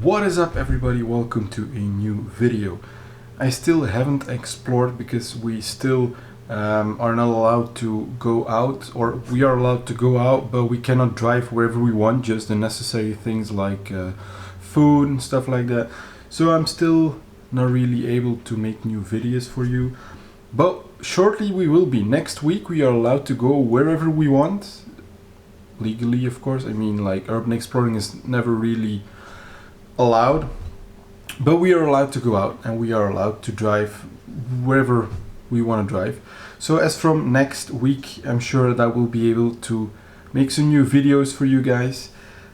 What is up, everybody? Welcome to a new video. I still haven't explored because we still are not allowed to go out, or we are allowed to go out but we cannot drive wherever we want, just the necessary things like food and stuff like that. So I'm still not really able to make new videos for you, but shortly we will be. Next week we are allowed to go wherever we want, legally of course. I mean, like, urban exploring is never really allowed, but we are allowed to go out and we are allowed to drive wherever we want to drive. So as from next week, I'm sure that I will be able to make some new videos for you guys.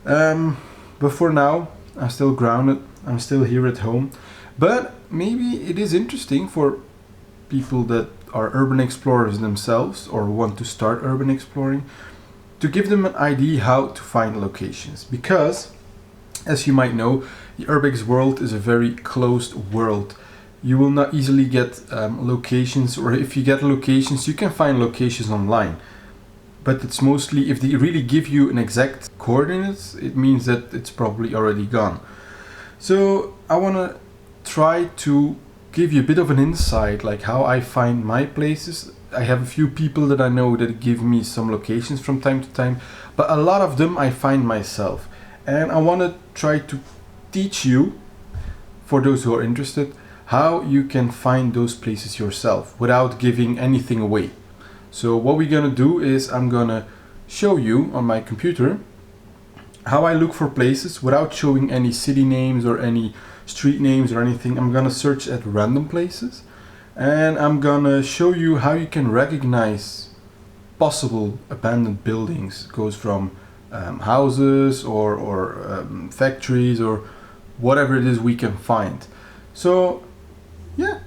But for now, I'm still grounded. I'm still here at home. But maybe it is interesting for people that are urban explorers themselves or want to start urban exploring, to give them an idea how to find locations. Because, as you might know, the Urbex world is a very closed world. You will not easily get locations, or if you get locations, you can find locations online. But it's mostly, if they really give you an exact coordinates, it means that it's probably already gone. So I want to try to give you a bit of an insight, like how I find my places. I have a few people that I know that give me some locations from time to time, but a lot of them I find myself. And I want to try to teach you, for those who are interested, how you can find those places yourself without giving anything away. So what we're gonna do is I'm gonna show you on my computer how I look for places without showing any city names or any street names or anything. I'm gonna search at random places and I'm gonna show you how you can recognize possible abandoned buildings. It goes from houses or factories or whatever it is we can find. So yeah,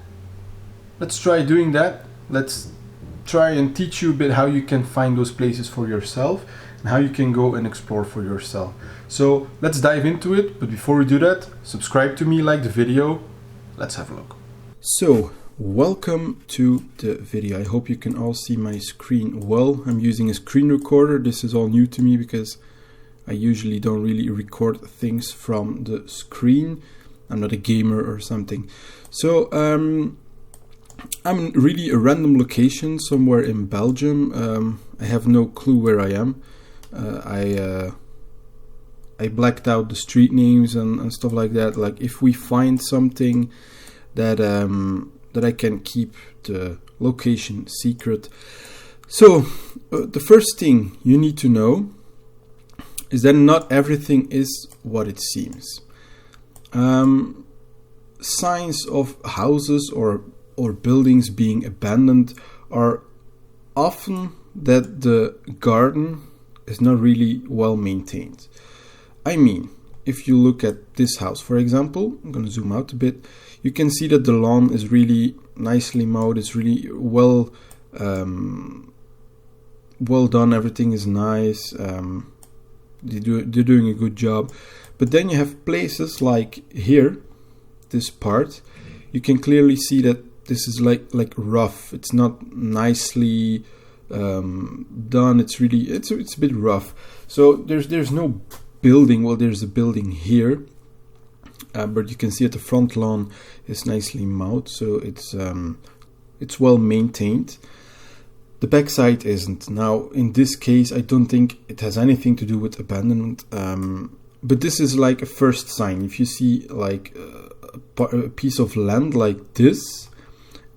let's try doing that. Let's try and teach you a bit how you can find those places for yourself and how you can go and explore for yourself. So let's dive into it, but before we do that, subscribe to me, like the video. Let's have a look. So welcome to the video. I hope you can all see my screen well. I'm using a screen recorder. This is all new to me because I usually don't really record things from the screen. I'm not a gamer or something. So I'm in really a random location somewhere in Belgium. I have no clue where I am. I blacked out the street names and stuff like that. Like, if we find something that that I can keep the location secret. So the first thing you need to know is that not everything is what it seems. Signs of houses or buildings being abandoned are often that the garden is not really well maintained. I mean, if you look at this house, for example, I'm going to zoom out a bit, you can see that the lawn is really nicely mowed. It's really well done. Everything is nice. They're doing a good job. But then you have places like here, this part, you can clearly see that this is like rough. It's not nicely done. It's a bit rough. So there's no building. Well, there's a building here, but you can see that the front lawn is nicely mowed, so it's well maintained. The backside isn't. Now, in this case, I don't think it has anything to do with abandonment, but this is like a first sign. If you see like a piece of land like this,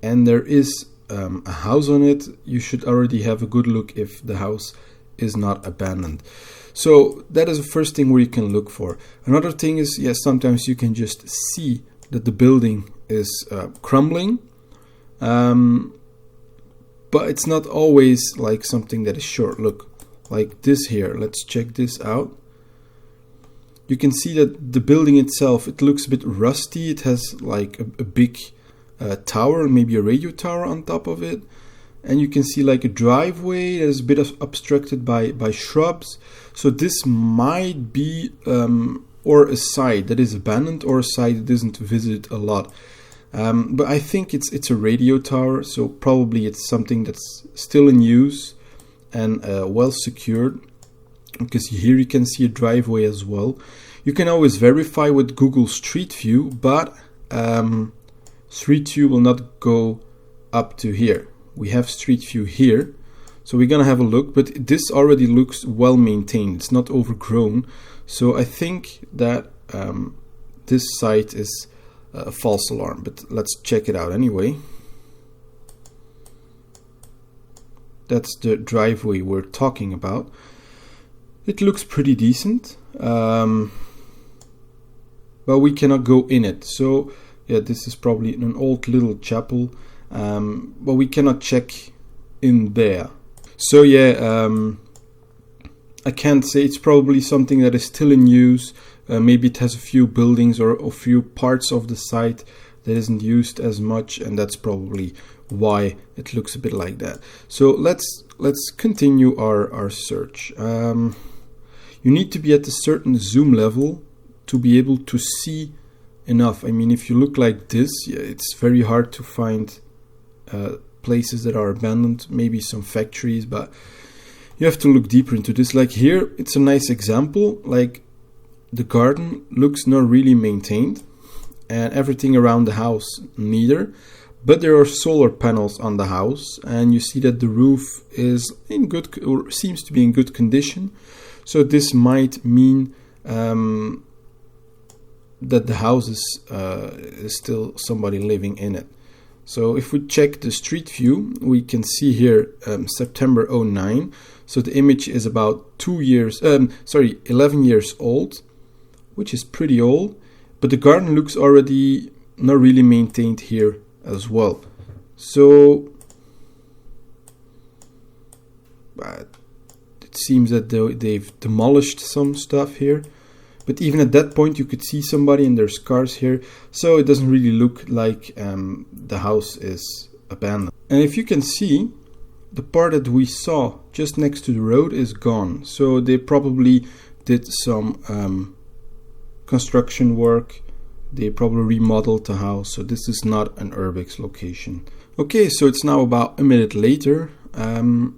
and there is a house on it, you should already have a good look if the house is not abandoned. So that is the first thing where you can look for. Another thing is, yes, sometimes you can just see that the building is crumbling, but it's not always like something that is sure. Look, like this here. Let's check this out. You can see that the building itself, it looks a bit rusty. It has like a big tower, maybe a radio tower on top of it. And you can see like a driveway that is a bit obstructed by shrubs. So this might be or a site that is abandoned or a site that isn't visited a lot. But I think it's a radio tower, so probably it's something that's still in use and well secured. because here you can see a driveway as well. You can always verify with Google Street View, but Street View will not go up to here. We have Street View here, so we're gonna have a look, but this already looks well maintained. It's not overgrown, so I think that this site is a false alarm, but let's check it out anyway. That's the driveway we're talking about. It looks pretty decent, but we cannot go in it. So yeah, this is probably an old little chapel, but we cannot check in there. So yeah, I can't say. It's probably something that is still in use. Maybe it has a few buildings or a few parts of the site that isn't used as much, and that's probably why it looks a bit like that. So let's continue our search. You need to be at a certain zoom level to be able to see enough. I mean, if you look like this, yeah, it's very hard to find places that are abandoned, maybe some factories, but you have to look deeper into this. Like here, it's a nice example. Like the garden looks not really maintained, and everything around the house neither, but there are solar panels on the house, and you see that the roof is in good, or seems to be in good condition. So this might mean that the house is still somebody living in it. So if we check the street view, we can see here September 09. So the image is about 11 years old, which is pretty old, but the garden looks already not really maintained here as well. So it seems that they've demolished some stuff here, but even at that point you could see somebody and there's cars here, so it doesn't really look like the house is abandoned. And if you can see, the part that we saw just next to the road is gone, so they probably did some construction work. They probably remodeled the house, so this is not an Urbex location. Okay, so it's now about a minute later, and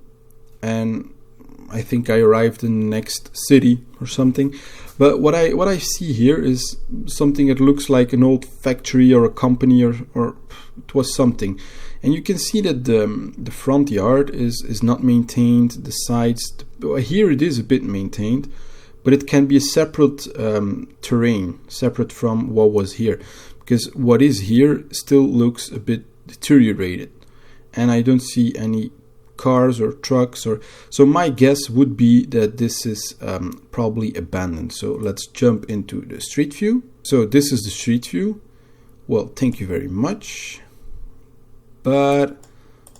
I think I arrived in the next city or something. But what I see here is something that looks like an old factory or a company, or it was something. And you can see that the front yard is not maintained. The sides, here it is a bit maintained, but it can be a separate terrain, separate from what was here, because what is here still looks a bit deteriorated, and I don't see any cars or trucks, so my guess would be that this is probably abandoned. So let's jump into the street view. So this is the street view. Well, thank you very much, but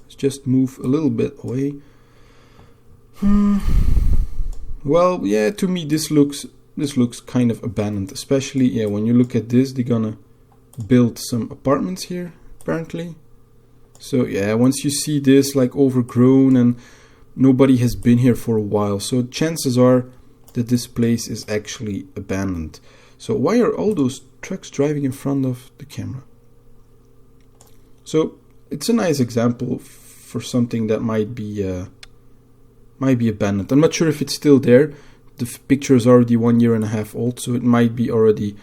let's just move a little bit away. Well, yeah, to me this looks kind of abandoned, especially when you look at this. They're gonna build some apartments here apparently. So yeah, once you see this like overgrown and nobody has been here for a while, so chances are that this place is actually abandoned. So why are all those trucks driving in front of the camera? So it's a nice example for something that might be abandoned. I'm not sure if it's still there. The picture is already 1.5 years old, so it might be already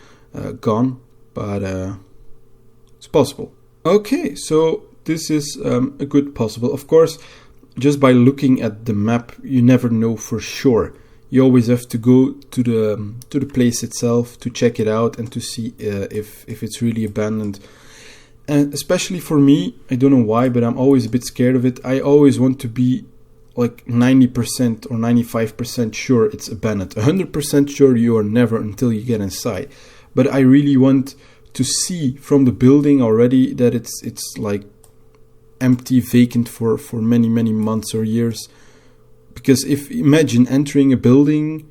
gone, but it's possible. Okay, so this is a good possible. Of course, just by looking at the map, you never know for sure. You always have to go to the place itself to check it out and to see if it's really abandoned. And especially for me, I don't know why, but I'm always a bit scared of it. I always want to be like 90% or 95% sure it's abandoned. 100% sure you are never until you get inside. But I really want to see from the building already that it's like empty, vacant for many months or years. Because if imagine entering a building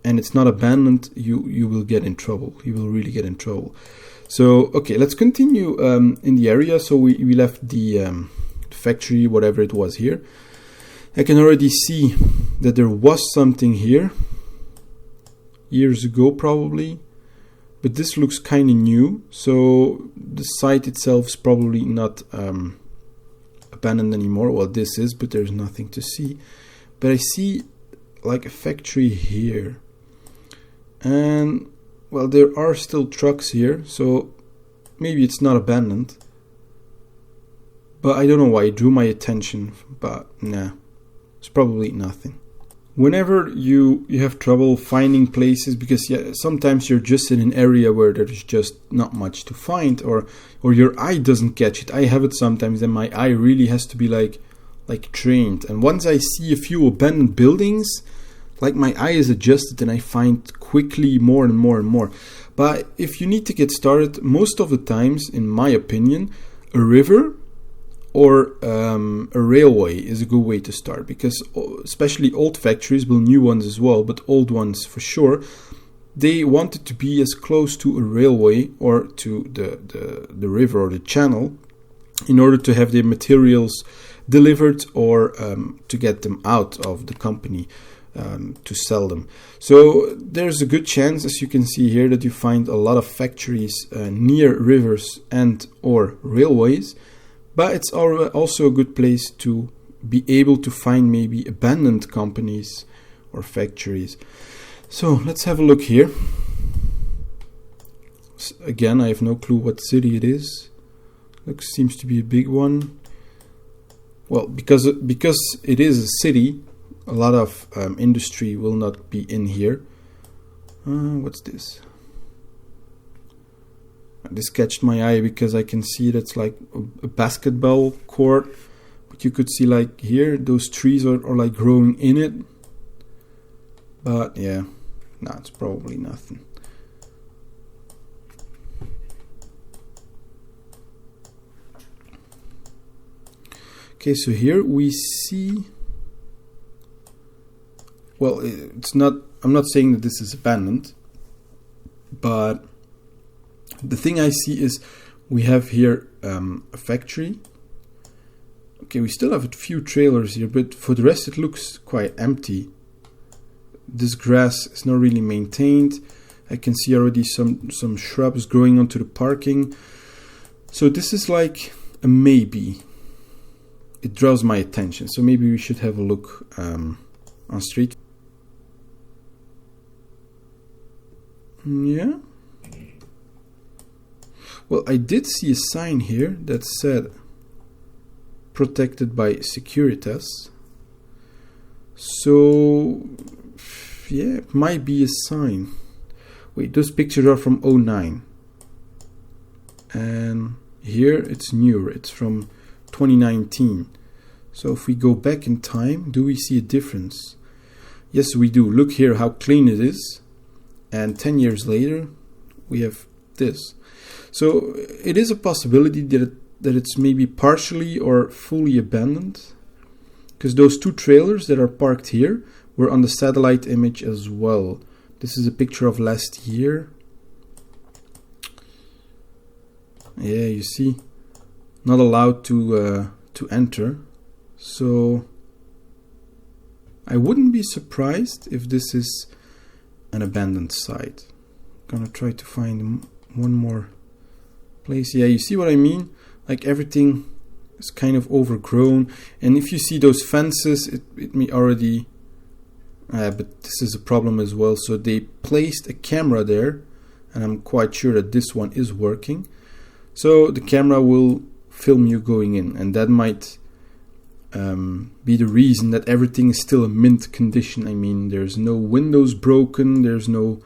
and it's not abandoned, you will get in trouble. You will really get in trouble. So okay, let's continue in the area. So we left the factory, whatever it was here. I can already see that there was something here years ago probably, but this looks kind of new, so the site itself is probably not abandoned anymore. Well, this is, but there's nothing to see. But I see like a factory here. And well, there are still trucks here, so maybe it's not abandoned. But I don't know why it drew my attention, but nah, it's probably nothing. Whenever you have trouble finding places, because sometimes you're just in an area where there's just not much to find, or your eye doesn't catch it. I have it sometimes, and my eye really has to be like trained. And once I see a few abandoned buildings, like my eye is adjusted and I find quickly more and more and more. But if you need to get started, most of the times, in my opinion, a river or a railway is a good way to start, because especially old factories, well, new ones as well, but old ones for sure, they wanted to be as close to a railway or to the river or the channel in order to have their materials delivered or to get them out of the company to sell them. So there's a good chance, as you can see here, that you find a lot of factories near rivers and or railways. But it's also a good place to be able to find maybe abandoned companies or factories. So let's have a look here. Again, I have no clue what city it is. Seems to be a big one. Well, because it is a city, a lot of industry will not be in here. What's this? This catched my eye because I can see that's like a basketball court, but you could see like here those trees are like growing in it. But yeah, no, it's probably nothing. Okay, so here we see, well, it's not, I'm not saying that this is abandoned, but the thing I see is we have here a factory. Okay, we still have a few trailers here, but for the rest it looks quite empty. This grass is not really maintained. I can see already some shrubs growing onto the parking. So this is like a maybe. It draws my attention, so maybe we should have a look on street. Yeah. Well, I did see a sign here that said protected by Securitas. So, yeah, it might be a sign. Wait, those pictures are from 2009. And here it's newer, it's from 2019. So if we go back in time, do we see a difference? Yes, we do. Look here how clean it is. And 10 years later, we have this. So it is a possibility that it's maybe partially or fully abandoned, because those two trailers that are parked here were on the satellite image as well. This is a picture of last year. Yeah, you see, not allowed to enter. So I wouldn't be surprised if this is an abandoned site. I'm gonna try to find one more place. Yeah, you see what I mean? Like everything is kind of overgrown, and if you see those fences, it may already but this is a problem as well. So they placed a camera there, and I'm quite sure that this one is working. So the camera will film you going in, and that might be the reason that everything is still in mint condition. I mean, there's no windows broken, there's no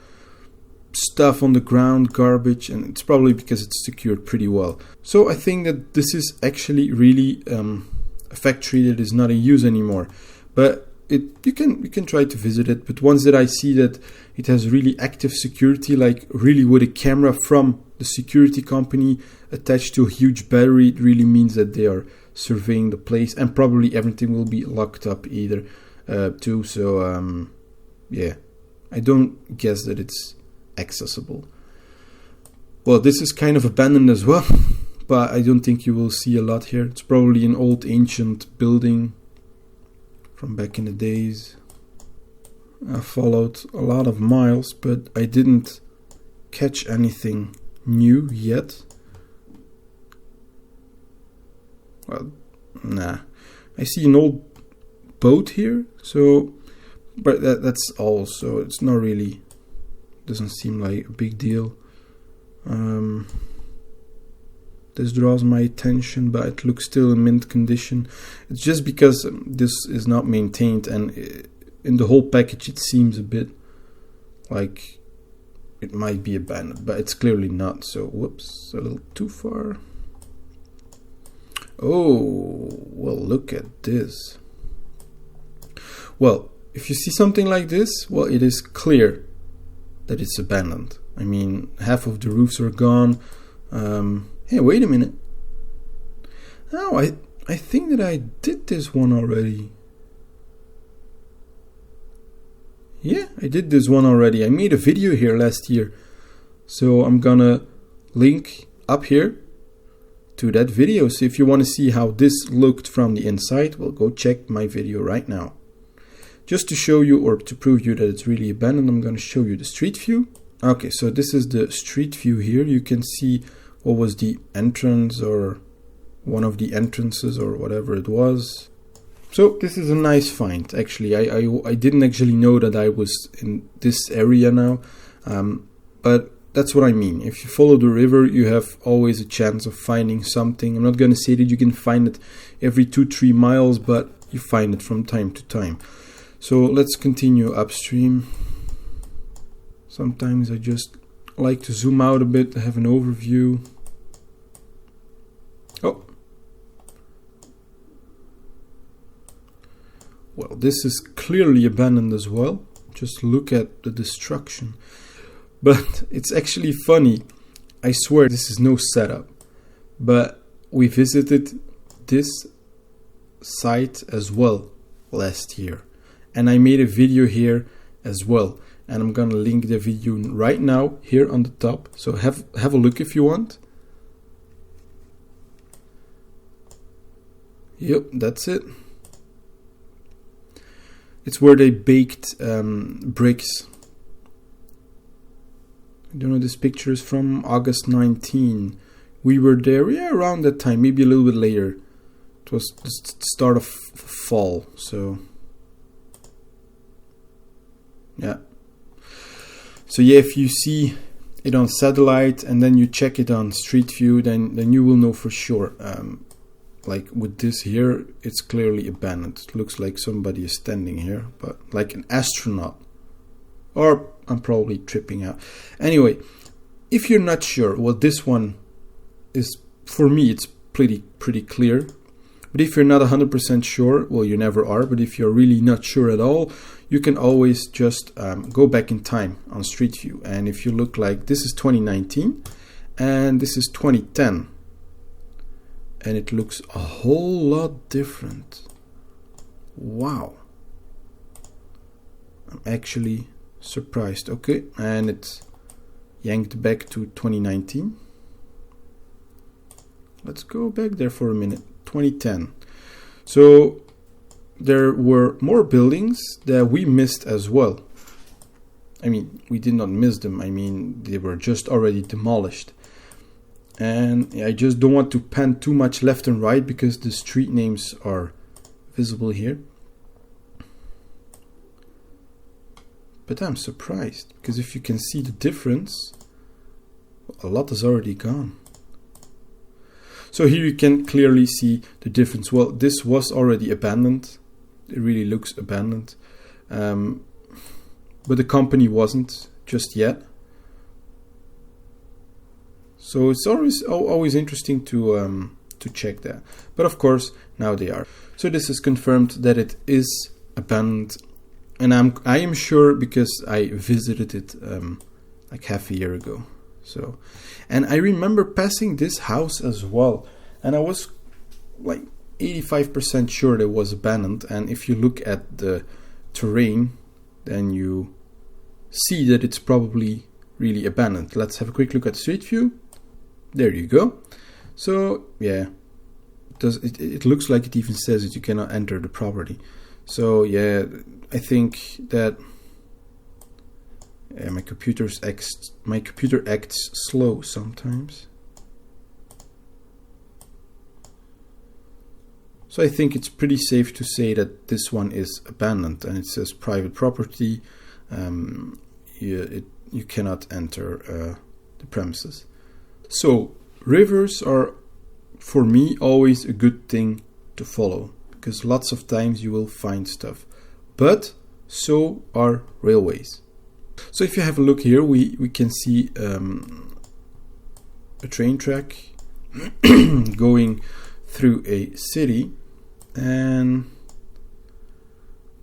stuff on the ground, garbage, and it's probably because it's secured pretty well. So I think that this is actually really a factory that is not in use anymore. But you can try to visit it. But once that I see that it has really active security, like really with a camera from the security company attached to a huge battery, it really means that they are surveying the place, and probably everything will be locked up either too. So yeah, I don't guess that it's accessible. Well, this is kind of abandoned as well, but I don't think you will see a lot here. It's probably an old ancient building from back in the days. I followed a lot of miles, but I didn't catch anything new yet. Well, nah. I see an old boat here, so, but that's all. So it's not really Doesn't seem like a big deal. This draws my attention, but it looks still in mint condition. It's just because this is not maintained, and in the whole package it seems a bit like it might be abandoned, but it's clearly not. So whoops, a little too far. Oh, well, look at this. Well, if you see something like this, well, it is clear that it's abandoned. I mean, half of the roofs are gone. Hey, wait a minute. Oh, I think that I did this one already. Yeah, I did this one already. I made a video here last year. So I'm gonna link up here to that video. So if you want to see how this looked from the inside, well, go check my video right now. Just to show you, or to prove you that it's really abandoned, I'm gonna show you the street view. Okay, so this is the street view here. You can see what was the entrance, or one of the entrances, or whatever it was. So this is a nice find. Actually, I didn't actually know that I was in this area now, but that's what I mean. If you follow the river, you have always a chance of finding something. I'm not going to say that you can find it every 2-3 miles, but you find it from time to time. So let's continue upstream. Sometimes I just like to zoom out a bit to have an overview. Oh. Well, this is clearly abandoned as well. Just look at the destruction. But it's actually funny. I swear this is no setup. But we visited this site as well last year. And I made a video here as well. And I'm gonna link the video right now here on the top. So have a look if you want. Yep, that's it. It's where they baked bricks. I don't know, this picture is from August 19. We were there, yeah, around that time, maybe a little bit later. It was the start of fall, so yeah. So yeah, if you see it on satellite and then you check it on Street View, then you will know for sure. Like with this here, it's clearly abandoned. It looks like somebody is standing here, but like an astronaut. Or I'm probably tripping out. Anyway, if you're not sure, well, this one is, for me, it's pretty clear. But if you're not 100% sure, well, you never are. But if you're really not sure at all, you can always just go back in time on Street View. And if you look, like, this is 2019 and this is 2010. And it looks a whole lot different. Wow. I'm actually surprised. Okay, and it's yanked back to 2019. Let's go back there for a minute. 2010. So there were more buildings that we missed as well. I mean, we did not miss them. I mean, they were just already demolished. And I just don't want to pan too much left and right because the street names are visible here. But I'm surprised, because if you can see the difference, a lot is already gone. So here you can clearly see the difference. Well, this was already abandoned. It really looks abandoned. But the company wasn't just yet. So it's always interesting to check that. But of course, now they are. So this is confirmed that it is abandoned. And I am sure because I visited it like half a year ago. So, and I remember passing this house as well, and I was like 85% sure that it was abandoned. And if you look at the terrain, then you see that it's probably really abandoned. Let's have a quick look at Street View. There you go. So yeah, it looks like it even says that you cannot enter the property. So yeah, I think that my computer acts slow sometimes. So I think it's pretty safe to say that this one is abandoned, and it says private property. you cannot enter the premises. So rivers are, for me, always a good thing to follow, because lots of times you will find stuff. But so are railways. So if you have a look here, we can see a train track going through a city, and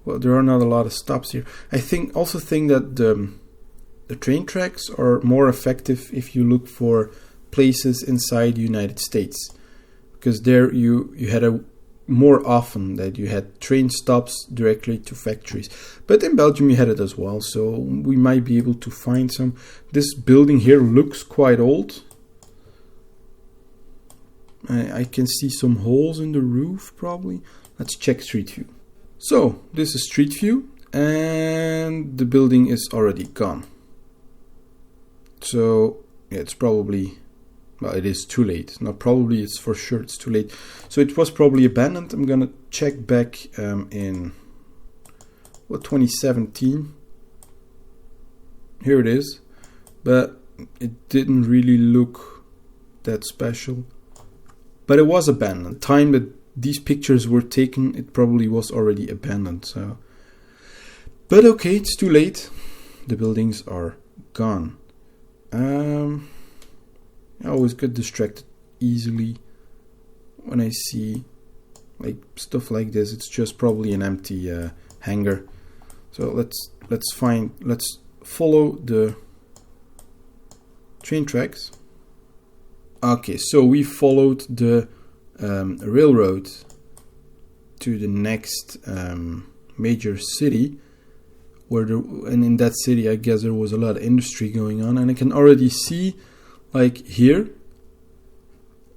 well, there are not a lot of stops here. I also think that the train tracks are more effective if you look for places inside the United States, because there you had a more often that you had train stops directly to factories. But in Belgium you had it as well, so we might be able to find some. This building here looks quite old. I can see some holes in the roof probably. Let's check Street View. So this is Street View, and the building is already gone. So yeah, it's probably, well, it is too late. Not probably, it's for sure it's too late. So it was probably abandoned. I'm gonna check back in 2017. Here it is, but it didn't really look that special. But it was abandoned. Time that these pictures were taken, it probably was already abandoned. So, but okay, it's too late. The buildings are gone. I always get distracted easily when I see like stuff like this. It's just probably an empty hangar. So let's follow the train tracks. Okay, so we followed the railroad to the next major city, and in that city I guess there was a lot of industry going on, and I can already see, like here,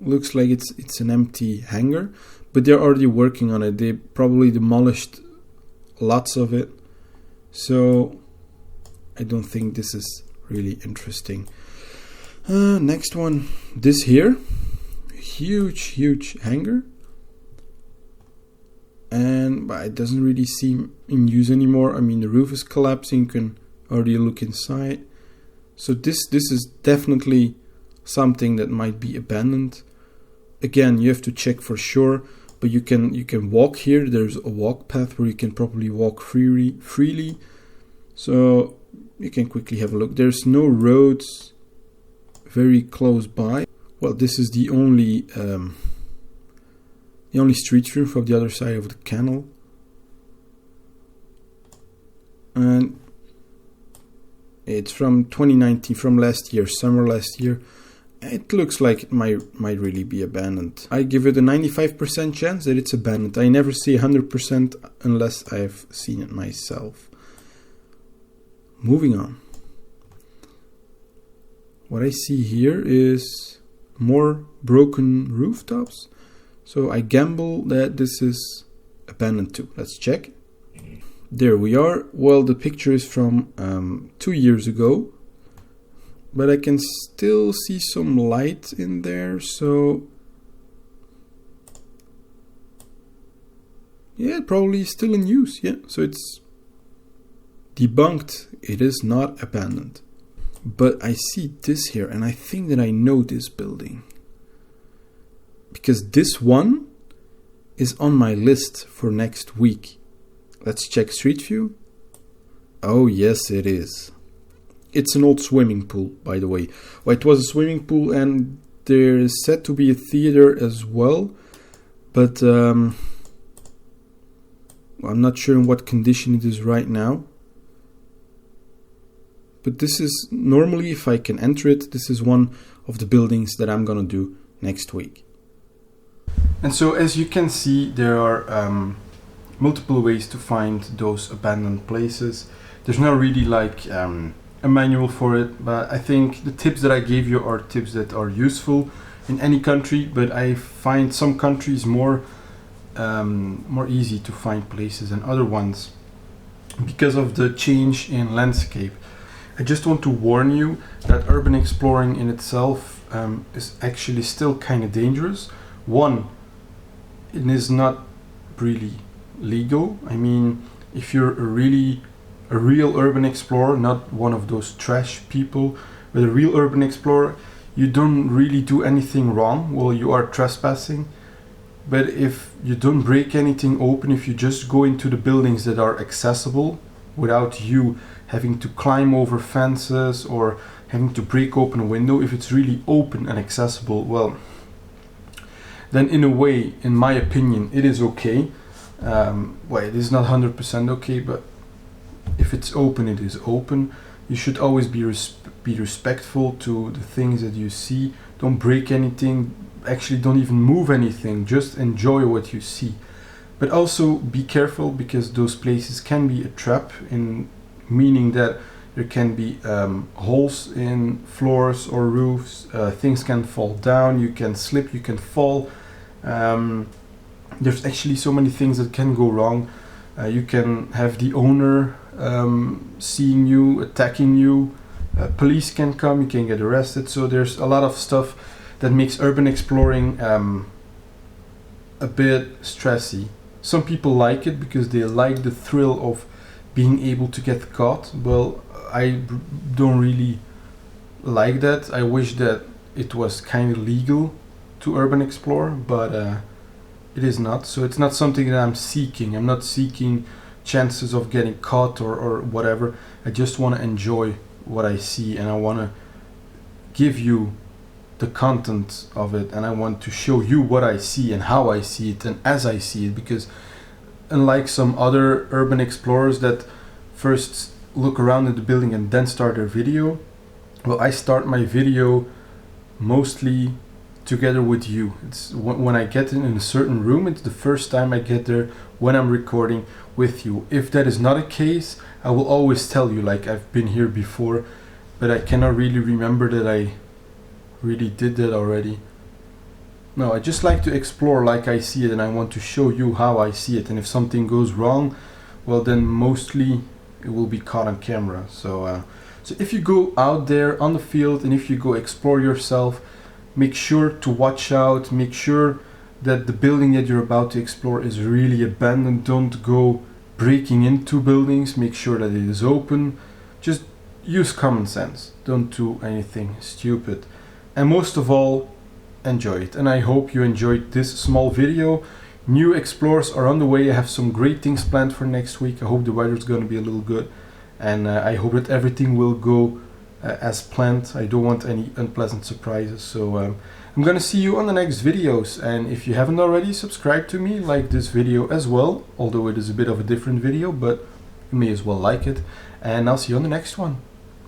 looks like it's an empty hangar, but they're already working on it. They probably demolished lots of it, so I don't think this is really interesting. Next one, this here, huge hangar, but it doesn't really seem in use anymore. I mean, the roof is collapsing. You can already look inside. So this is definitely something that might be abandoned. Again, you have to check for sure, but you can walk here. There's a walk path where you can probably walk freely. So you can quickly have a look. There's no roads very close by. Well, this is the only street view from the other side of the canal, and it's from 2019, from last year, summer last year. It looks like it might really be abandoned. I give it a 95% chance that it's abandoned. I never see 100% unless I've seen it myself. Moving on. What I see here is more broken rooftops. So I gamble that this is abandoned too. Let's check. There we are. Well, the picture is from 2 years ago, but I can still see some light in there. So yeah, probably still in use. Yeah, so it's debunked. It is not abandoned. But I see this here, and I think that I know this building, because this one is on my list for next week. Let's check Street View. Oh yes, it is. It's an old swimming pool, by the way. Well, it was a swimming pool, and there is said to be a theater as well, but I'm not sure in what condition it is right now. But this is normally, if I can enter it, this is one of the buildings that I'm gonna do next week. And so, as you can see, there are multiple ways to find those abandoned places. There's not really like a manual for it, but I think the tips that I gave you are tips that are useful in any country. But I find some countries more easy to find places than other ones because of the change in landscape. I just want to warn you that urban exploring in itself is actually still kind of dangerous. One, it is not really legal. I mean, if you're a a real urban explorer, not one of those trash people, but a real urban explorer, you don't really do anything wrong. Well, you are trespassing, but if you don't break anything open, if you just go into the buildings that are accessible without you having to climb over fences or having to break open a window, if it's really open and accessible, well, then in a way, in my opinion, it is okay. Well, it is not 100% okay, but if it's open, it is open. You should always be respectful to the things that you see. Don't break anything. Actually, don't even move anything. Just enjoy what you see. But also be careful, because those places can be a trap, in meaning that there can be holes in floors or roofs. Things can fall down. You can slip. You can fall. There's actually so many things that can go wrong. You can have the owner seeing you, attacking you. Police can come, you can get arrested. So there's a lot of stuff that makes urban exploring a bit stressy. Some people like it because they like the thrill of being able to get caught. Well, I don't really like that. I wish that it was kind of legal to urban explore, but it is not. So it's not something that I'm seeking. I'm not seeking chances of getting caught or whatever. I just want to enjoy what I see, and I want to give you the content of it, and I want to show you what I see and how I see it and as I see it, because unlike some other urban explorers that first look around at the building and then start their video, well, I start my video mostly together with you. It's when I get in a certain room, it's the first time I get there when I'm recording with you. If that is not a case, I will always tell you, like, I've been here before, but I cannot really remember that I really did that already. No, I just like to explore like I see it, and I want to show you how I see it. And if something goes wrong, well, then mostly it will be caught on camera. So if you go out there on the field and if you go explore yourself, make sure to watch out. Make sure that the building that you're about to explore is really abandoned. Don't go breaking into buildings. Make sure that it is open. Just use common sense. Don't do anything stupid. And most of all, enjoy it. And I hope you enjoyed this small video. New explorers are on the way. I have some great things planned for next week. I hope the weather's going to be a little good. And I hope that everything will go as planned. I don't want any unpleasant surprises. So I'm gonna see you on the next videos, and if you haven't already, subscribe to me, like this video as well, although it is a bit of a different video, but you may as well like it, and I'll see you on the next one.